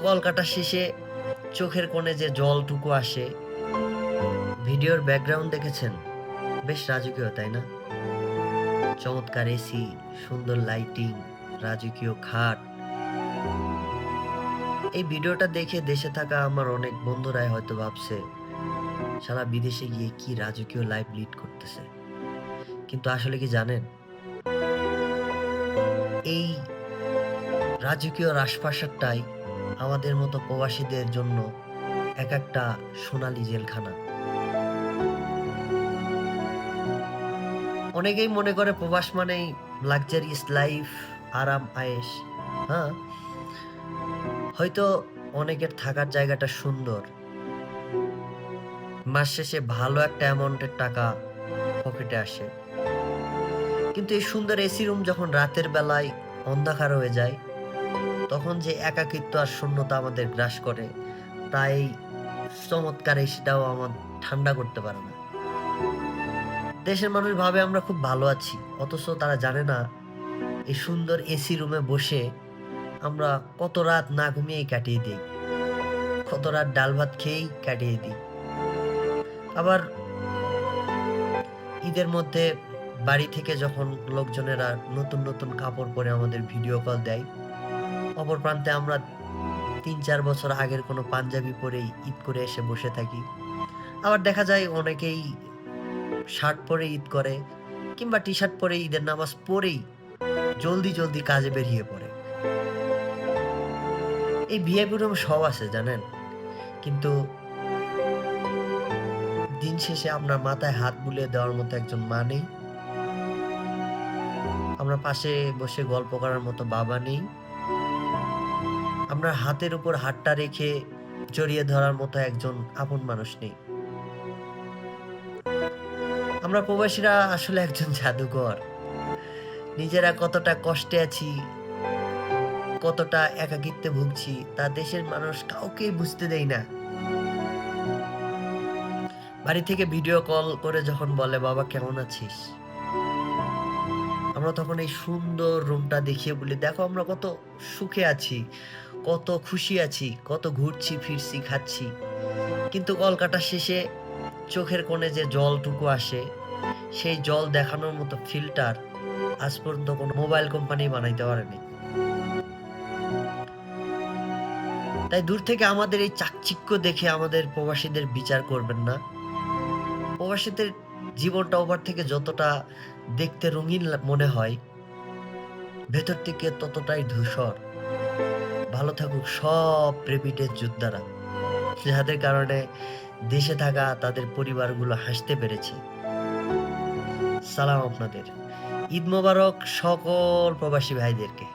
কলকাতা শেষে চোখের কোণে যে জলটুকু আসে, ভিডিওর ব্যাকগ্রাউন্ড দেখেছেন? বেশ রাজকীয়, তাই না? চমৎকার এসি, সুন্দর লাইটিং, রাজকীয় খাট। এই ভিডিওটা দেখে দেশে থাকা আমার অনেক বন্ধুরাই হয়তো ভাবছে, শালা বিদেশে গিয়ে কি রাজকীয় লাইফ লিড করতেছে। কিন্তু আসলে কি জানেন? এই রাজকীয় রাজপ্রাসাদটাই আমাদের মতো প্রবাসীদের জন্য এক একটা সোনালী জেলখানা। অনেকেই মনে করে প্রবাস মানেই লাক্সারিয়াস লাইফ, আরাম আয়েশ। হ্যাঁ, হয়তো অনেকের থাকার জায়গাটা সুন্দর, মাস শেষে ভালো একটা অ্যামাউন্টের টাকা পকেটে আসে। কিন্তু এই সুন্দর এসি রুম যখন রাতের বেলায় অন্ধকার হয়ে যায়, তখন যে একাকিত্ব আর শূন্যতা আমাদের গ্রাস করে, তাই চমৎকার এসিটাও আমার ঠান্ডা করতে পারে না। দেশের মানুষ ভাবে আমরা খুব ভালো আছি, অথচ তারা জানে না এই সুন্দর এসি রুমে বসে আমরা কত রাত না ঘুমিয়েই কাটিয়ে দিই, কত রাত ডাল ভাত খেয়েই কাটিয়ে দিই। আবার ঈদের মধ্যে বাড়ি থেকে যখন লোকজনেরা নতুন নতুন কাপড় পরে আমাদের ভিডিও কল দেয়, অপর প্রান্তে আমরা ৩-৪ বছর আগের কোনো পাঞ্জাবি পরেই ঈদ করে এসে বসে থাকি। আবার দেখা যায় অনেকেই শার্ট পরে ঈদ করে, কিংবা টি-শার্ট পরে ঈদের নামাজ পড়েই জলদি জলদি কাজে বেরিয়ে পড়ে। এই ভিআইপি রুম সব আছে জানেন, কিন্তু দিন শেষে আপনার মাথায় হাত বুলিয়ে দেওয়ার মতো একজন মা নেই, আপনার পাশে বসে গল্প করার মতো বাবা নেই, আপনার হাতের উপর হাতটা রেখে জড়িয়ে ধরার মতো একজন আপন মানুষ নেই। আমরা প্রবাসীরা আসলে একজন জাদুঘর। নিজেরা কতটা কষ্টে আছি, কতটা একাকিত্বে ভুগছি, তা দেশের মানুষ কাউকেই বুঝতে দেয় না। বাড়ি থেকে ভিডিও কল করে যখন বলে, বাবা কেমন আছিস, আমরা তখন এই সুন্দর রুমটা দেখিয়ে বলি, দেখো আমরা কত সুখে আছি, কত খুশি আছি, কত ঘুরছি ফিরছি খাচ্ছি। কিন্তু কলকাতা শেষে চোখের কোণে যে জলটুকু আসে, সেই জল দেখানোর মতো ফিল্টার আজ পর্যন্ত কোনো মোবাইল কোম্পানি বানাইতে পারেনি। তাই দূর থেকে আমাদের এই চাকচিক্য দেখে আমাদের প্রবাসীদের বিচার করবেন না। প্রবাসীদের জীবনটা ওপার থেকে যতটা দেখতে রঙিন মনে হয়, ভেতর থেকে ততটাই ধূসর। ভালো থাকুক সব রেমিটেন্স যোদ্ধারা, যাদের কারণে দেশে থাকা তাদের পরিবারগুলো হাসতে পেরেছে। সালাম আপনাদের। ঈদ মোবারক সকল প্রবাসী ভাইদেরকে।